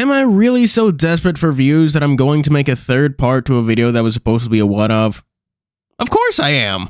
Am I really so desperate for views that I'm going to make a third part to a video that was supposed to be a one-of? Of course I am!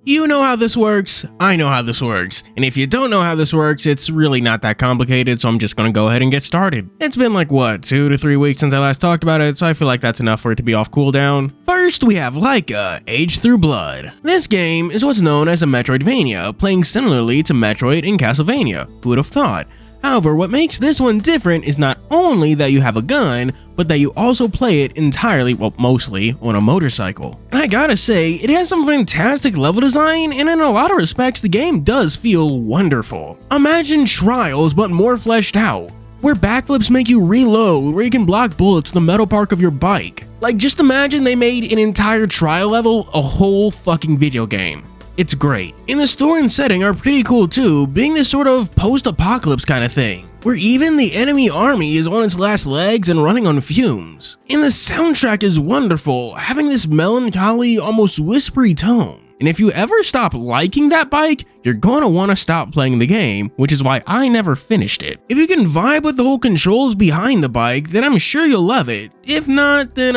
You know how this works, I know how this works, and if you don't know how this works, it's really not that complicated, so I'm just gonna go ahead and get started. It's been like, what, 2 to 3 weeks since I last talked about it, so I feel like that's enough for it to be off cooldown. First, we have Laika, Age Through Blood. This game is what's known as a Metroidvania, playing similarly to Metroid and Castlevania. Who would have thought? However, what makes this one different is not only that you have a gun, but that you also play it entirely, well, mostly, on a motorcycle. And I gotta say, it has some fantastic level design, and in a lot of respects, the game does feel wonderful. Imagine Trials, but more fleshed out, where backflips make you reload, where you can block bullets with the metal part of your bike. Like, just imagine they made an entire Trial level a whole fucking video game. It's great. And the story and setting are pretty cool too, being this sort of post-apocalypse kind of thing, where even the enemy army is on its last legs and running on fumes. And the soundtrack is wonderful, having this melancholy, almost whispery tone. And if you ever stop liking that bike, you're gonna want to stop playing the game, which is why I never finished it. If you can vibe with the whole controls behind the bike, then I'm sure you'll love it. If not, then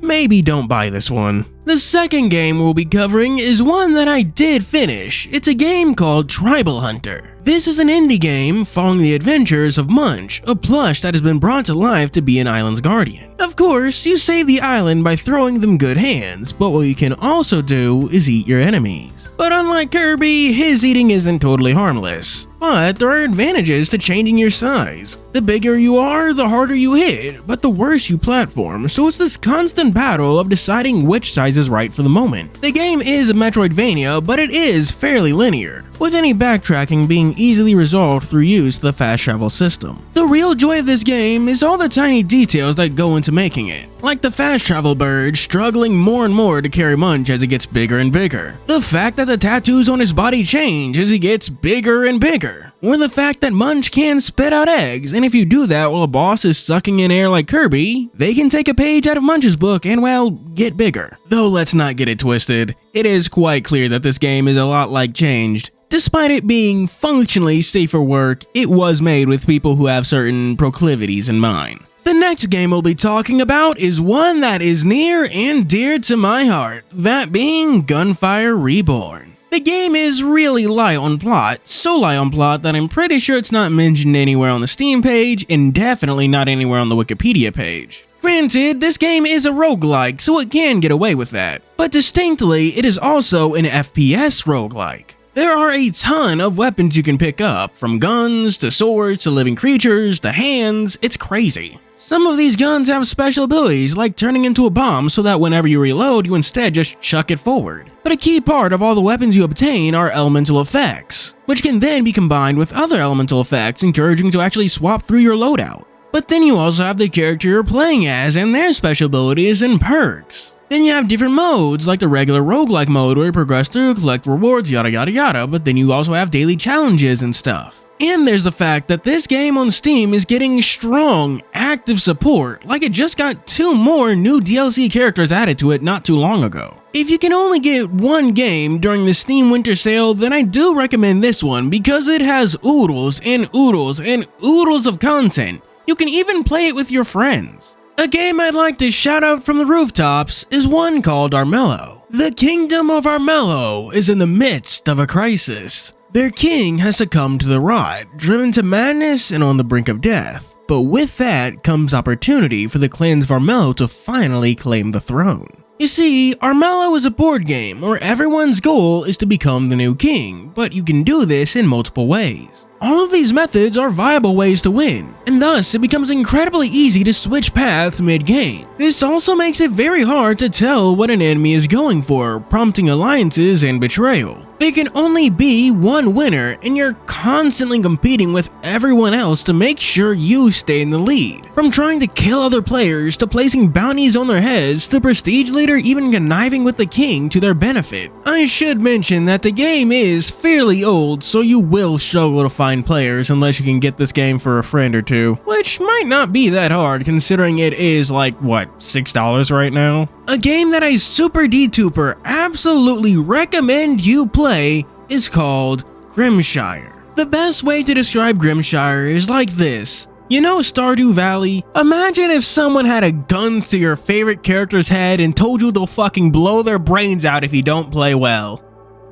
maybe don't buy this one. The second game we'll be covering is one that I did finish. It's a game called Tribal Hunter. This is an indie game following the adventures of Munch, a plush that has been brought to life to be an island's guardian. Of course, you save the island by throwing them good hands, but what you can also do is eat your enemies. But unlike Kirby, his eating isn't totally harmless. But there are advantages to changing your size. The bigger you are, the harder you hit, but the worse you platform, so it's this constant battle of deciding which size is right for the moment. The game is a Metroidvania, but it is fairly linear, with any backtracking being easily resolved through use of the fast travel system. The real joy of this game is all the tiny details that go into making it, like the fast travel bird struggling more and more to carry Munch as he gets bigger and bigger, the fact that the tattoos on his body change as he gets bigger and bigger, or the fact that Munch can spit out eggs, and if you do that while a boss is sucking in air like Kirby, they can take a page out of Munch's book and, well, get bigger. Though let's not get it twisted, it is quite clear that this game is a lot like Changed. Despite it being functionally safer work, it was made with people who have certain proclivities in mind. The next game we'll be talking about is one that is near and dear to my heart, that being Gunfire Reborn. The game is really light on plot, so light on plot that I'm pretty sure it's not mentioned anywhere on the Steam page, and definitely not anywhere on the Wikipedia page. Granted, this game is a roguelike, so it can get away with that, but distinctly, it is also an FPS roguelike. There are a ton of weapons you can pick up, from guns, to swords, to living creatures, to hands, it's crazy. Some of these guns have special abilities, like turning into a bomb so that whenever you reload, you instead just chuck it forward. But a key part of all the weapons you obtain are elemental effects, which can then be combined with other elemental effects, encouraging you to actually swap through your loadout. But then you also have the character you're playing as and their special abilities and perks. Then you have different modes, like the regular roguelike mode where you progress through, collect rewards, yada yada yada, but then you also have daily challenges and stuff. And there's the fact that this game on Steam is getting strong, active support, like it just got 2 more new DLC characters added to it not too long ago. If you can only get one game during the Steam Winter Sale, then I do recommend this one because it has oodles and oodles and oodles of content. You can even play it with your friends. A game I'd like to shout out from the rooftops is one called Armello. The kingdom of Armello is in the midst of a crisis. Their king has succumbed to the rot, driven to madness and on the brink of death. But with that comes opportunity for the clans of Armello to finally claim the throne. You see, Armello is a board game where everyone's goal is to become the new king, but you can do this in multiple ways. All of these methods are viable ways to win, and thus it becomes incredibly easy to switch paths mid-game. This also makes it very hard to tell what an enemy is going for, prompting alliances and betrayal. There can only be one winner, and you're constantly competing with everyone else to make sure you stay in the lead. From trying to kill other players, to placing bounties on their heads, the prestige leader even conniving with the king to their benefit. I should mention that the game is fairly old, so you will struggle to find players unless you can get this game for a friend or two, which might not be that hard considering it is like, what, $6 right now? A game that I super D-tuper absolutely recommend you play is called Grimshire. The best way to describe Grimshire is like this. You know Stardew Valley? Imagine if someone had a gun to your favorite character's head and told you they'll fucking blow their brains out if you don't play well.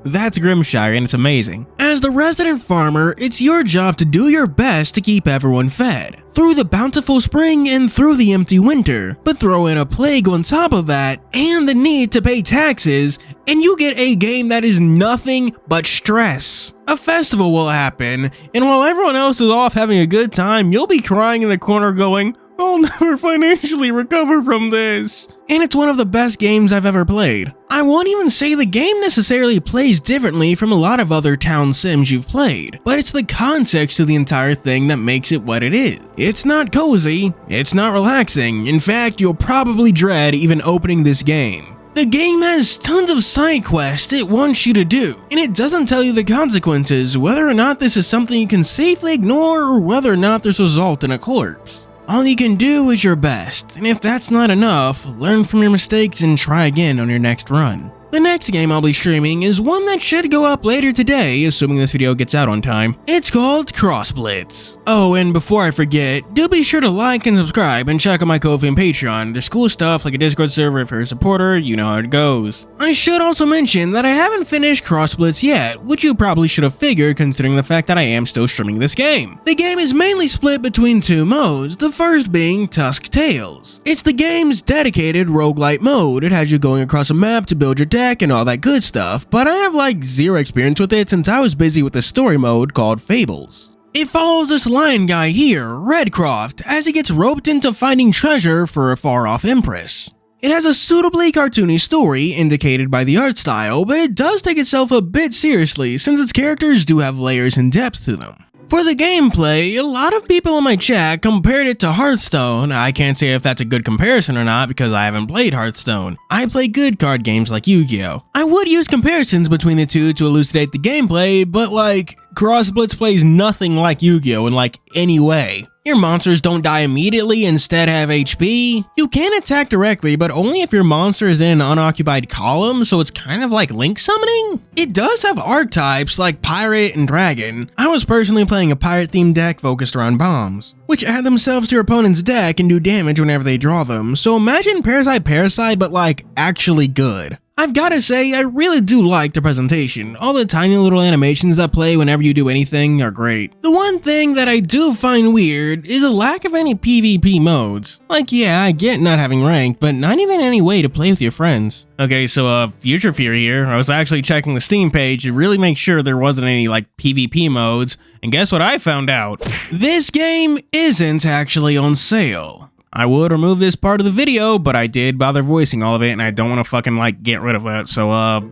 That's Grimshire, and it's amazing. As the resident farmer, it's your job to do your best to keep everyone fed, through the bountiful spring and through the empty winter. But throw in a plague on top of that, and the need to pay taxes, and you get a game that is nothing but stress. A festival will happen, and while everyone else is off having a good time, you'll be crying in the corner going, "I'll never financially recover from this." And it's one of the best games I've ever played. I won't even say the game necessarily plays differently from a lot of other town sims you've played, but it's the context of the entire thing that makes it what it is. It's not cozy, it's not relaxing, in fact you'll probably dread even opening this game. The game has tons of side quests it wants you to do, and it doesn't tell you the consequences, whether or not this is something you can safely ignore or whether or not this will result in a corpse. All you can do is your best, and if that's not enough, learn from your mistakes and try again on your next run. The next game I'll be streaming is one that should go up later today, assuming this video gets out on time. It's called Crossblitz. Oh, and before I forget, do be sure to like and subscribe and check out my Ko-fi and Patreon. There's cool stuff like a Discord server if you're a supporter, you know how it goes. I should also mention that I haven't finished Crossblitz yet, which you probably should have figured considering the fact that I am still streaming this game. The game is mainly split between two modes, the first being Tusk Tales. It's the game's dedicated roguelite mode. It has you going across a map to build your deck and all that good stuff, but I have like zero experience with it since I was busy with the story mode called Fables. It follows this lion guy here, Redcroft, as he gets roped into finding treasure for a far-off empress. It has a suitably cartoony story indicated by the art style, but it does take itself a bit seriously since its characters do have layers and depth to them. For the gameplay, a lot of people in my chat compared it to Hearthstone. I can't say if that's a good comparison or not because I haven't played Hearthstone. I play good card games like Yu-Gi-Oh! I would use comparisons between the two to elucidate the gameplay, but like, Crossblitz plays nothing like Yu-Gi-Oh! In like any way. Your monsters don't die immediately, instead have HP. You can attack directly, but only if your monster is in an unoccupied column, so it's kind of like Link summoning. It does have archetypes like Pirate and Dragon. I was personally playing a pirate-themed deck focused around bombs, which add themselves to your opponent's deck and do damage whenever they draw them, so imagine Parasite but like actually good. I've gotta say, I really do like the presentation. All the tiny little animations that play whenever you do anything are great. The one thing that I do find weird is a lack of any PvP modes. Like, yeah, I get not having rank, but not even any way to play with your friends. Okay, so Future Fear here. I was actually checking the Steam page to really make sure there wasn't any like PvP modes, and guess what I found out? This game isn't actually on sale. I would remove this part of the video, but I did bother voicing all of it, and I don't want to fucking like get rid of that, so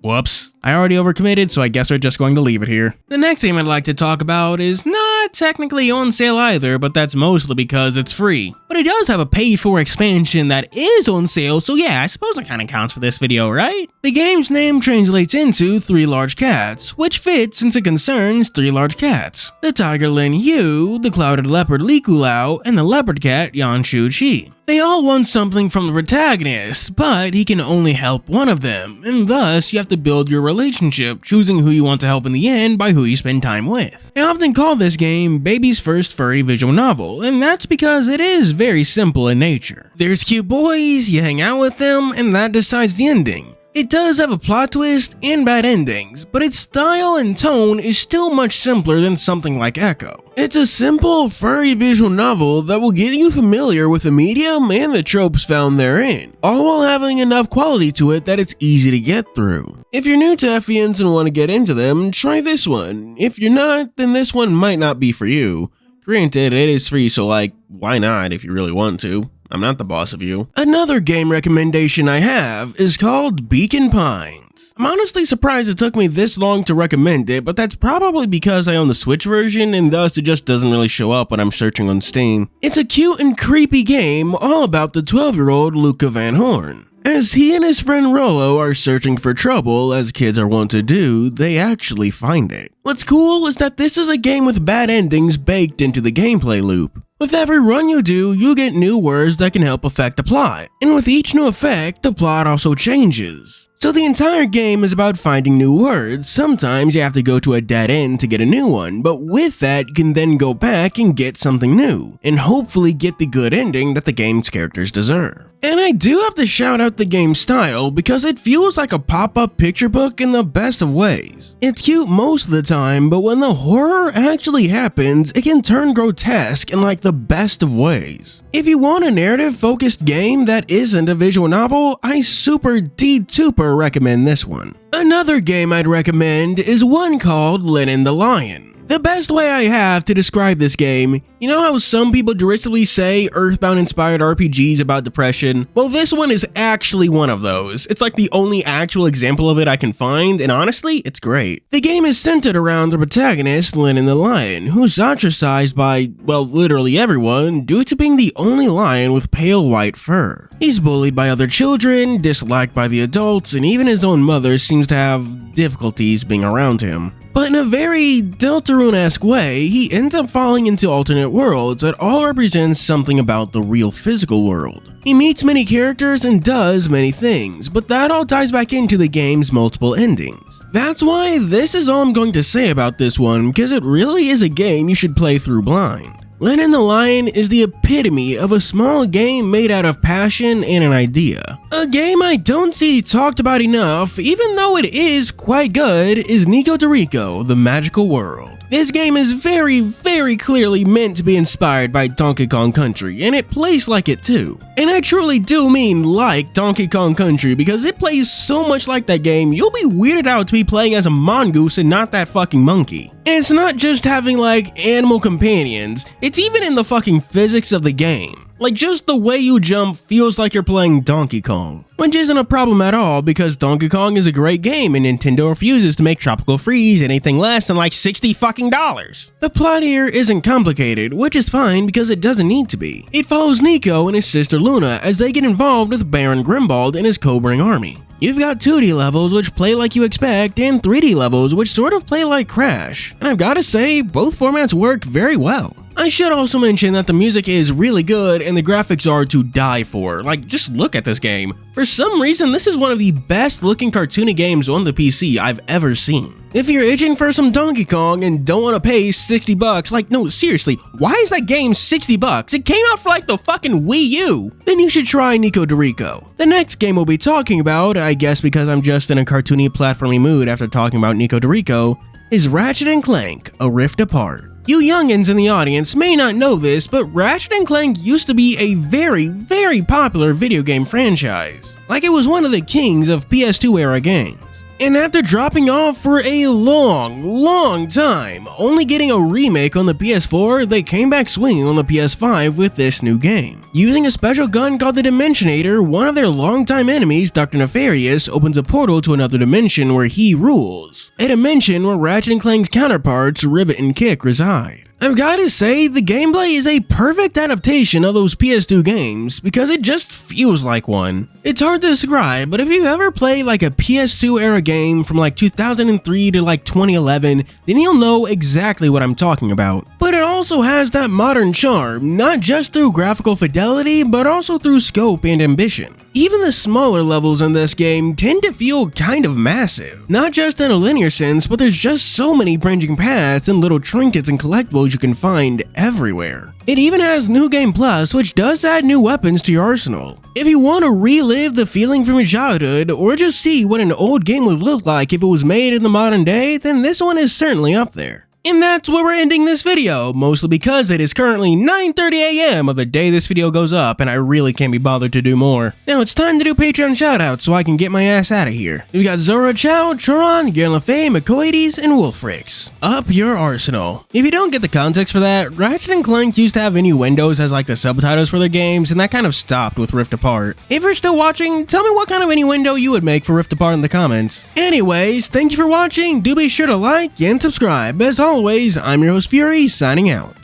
whoops. I already overcommitted, so I guess we're just going to leave it here. The next game I'd like to talk about is not technically on sale either, but that's mostly because it's free. But it does have a paid-for expansion that is on sale, so yeah, I suppose it kind of counts for this video, right? The game's name translates into 3 large cats, which fits since it concerns 3 large cats. The tiger Lin Yu, the clouded leopard Li Kulao, and the leopard cat Yan Shu Chi. They all want something from the protagonist, but he can only help one of them, and thus you have to build your relationship, choosing who you want to help in the end by who you spend time with. I often call this game baby's first furry visual novel, and that's because it is very simple in nature. There's cute boys, you hang out with them, and that decides the ending. It does have a plot twist and bad endings, but its style and tone is still much simpler than something like Echo. It's a simple, furry visual novel that will get you familiar with the medium and the tropes found therein, all while having enough quality to it that it's easy to get through. If you're new to FVNs and want to get into them, try this one. If you're not, then this one might not be for you. Granted, it is free, so like, why not if you really want to? I'm not the boss of you. Another game recommendation I have is called Beacon Pines. I'm honestly surprised it took me this long to recommend it, but that's probably because I own the Switch version and thus it just doesn't really show up when I'm searching on Steam. It's a cute and creepy game all about the 12-year-old Luca Van Horn. As he and his friend Rollo are searching for trouble, as kids are wont to do, they actually find it. What's cool is that this is a game with bad endings baked into the gameplay loop. With every run you do, you get new words that can help affect the plot, and with each new effect, the plot also changes. So the entire game is about finding new words. Sometimes you have to go to a dead end to get a new one, but with that you can then go back and get something new, and hopefully get the good ending that the game's characters deserve. And I do have to shout out the game's style because it feels like a pop-up picture book in the best of ways. It's cute most of the time, but when the horror actually happens, it can turn grotesque in like the best of ways. If you want a narrative-focused game that isn't a visual novel, I super duper recommend this one. Another game I'd recommend is one called Lenin The Lion. The best way I have to describe this game, you know how some people derisively say Earthbound-inspired RPGs about depression? Well, this one is actually one of those. It's like the only actual example of it I can find, and honestly, it's great. The game is centered around the protagonist, Lenin the Lion, who's ostracized by, well, literally everyone, due to being the only lion with pale white fur. He's bullied by other children, disliked by the adults, and even his own mother seems to have difficulties being around him. But in a very Deltarune-esque way, he ends up falling into alternate worlds that all represent something about the real physical world. He meets many characters and does many things, but that all ties back into the game's multiple endings. That's why this is all I'm going to say about this one, because it really is a game you should play through blind. Lenin the Lion is the epitome of a small game made out of passion and an idea. A game I don't see talked about enough, even though it is quite good, is Nikoderiko, The Magical World. This game is very clearly meant to be inspired by Donkey Kong Country, and it plays like it too. And I truly do mean like Donkey Kong Country, because it plays so much like that game, you'll be weirded out to be playing as a mongoose and not that fucking monkey. And it's not just having like animal companions, it's even in the fucking physics of the game. Like, just the way you jump feels like you're playing Donkey Kong. Which isn't a problem at all, because Donkey Kong is a great game and Nintendo refuses to make Tropical Freeze anything less than like $60 fucking dollars. The plot here isn't complicated, which is fine because it doesn't need to be. It follows Nico and his sister Luna as they get involved with Baron Grimbald and his Cobring army. You've got 2D levels which play like you expect, and 3D levels which sort of play like Crash. And I've gotta say, both formats work very well. I should also mention that the music is really good and the graphics are to die for. Like, just look at this game. For some reason, this is one of the best looking cartoony games on the PC I've ever seen. If you're itching for some Donkey Kong and don't want to pay $60, like, no, seriously, why is that game $60? It came out for like the fucking Wii U! Then you should try Nikoderiko. The next game we'll be talking about, I guess because I'm just in a cartoony platformy mood after talking about Nikoderiko, is Ratchet Clank, A Rift Apart. You youngins in the audience may not know this, but Ratchet Clank used to be a very popular video game franchise. Like, it was one of the kings of PS2 era games. And after dropping off for a long time, only getting a remake on the PS4, they came back swinging on the PS5 with this new game. Using a special gun called the Dimensionator, one of their longtime enemies, Dr. Nefarious, opens a portal to another dimension where he rules. A dimension where Ratchet & Clank's counterparts, Rivet and Kick, reside. I've gotta say, the gameplay is a perfect adaptation of those PS2 games because it just feels like one. It's hard to describe, but if you've ever played like a PS2 era game from like 2003 to like 2011, then you'll know exactly what I'm talking about. But it also has that modern charm, not just through graphical fidelity, but also through scope and ambition. Even the smaller levels in this game tend to feel kind of massive. Not just in a linear sense, but there's just so many branching paths and little trinkets and collectibles you can find everywhere. It even has New Game Plus, which does add new weapons to your arsenal. If you want to relive the feeling from your childhood, or just see what an old game would look like if it was made in the modern day, then this one is certainly up there. And that's where we're ending this video, mostly because it is currently 9:30 AM of the day this video goes up, and I really can't be bothered to do more. Now it's time to do Patreon shoutouts so I can get my ass out of here. We got Zora Chow, Choron, Garen LaFay, McCoides, and Wolfrix. Up your arsenal. If you don't get the context for that, Ratchet & Clank used to have innuendos as like the subtitles for their games, and that kind of stopped with Rift Apart. If you're still watching, tell me what kind of innuendo you would make for Rift Apart in the comments. Anyways, thank you for watching, do be sure to like and subscribe. As always, I'm your host Furry, signing out.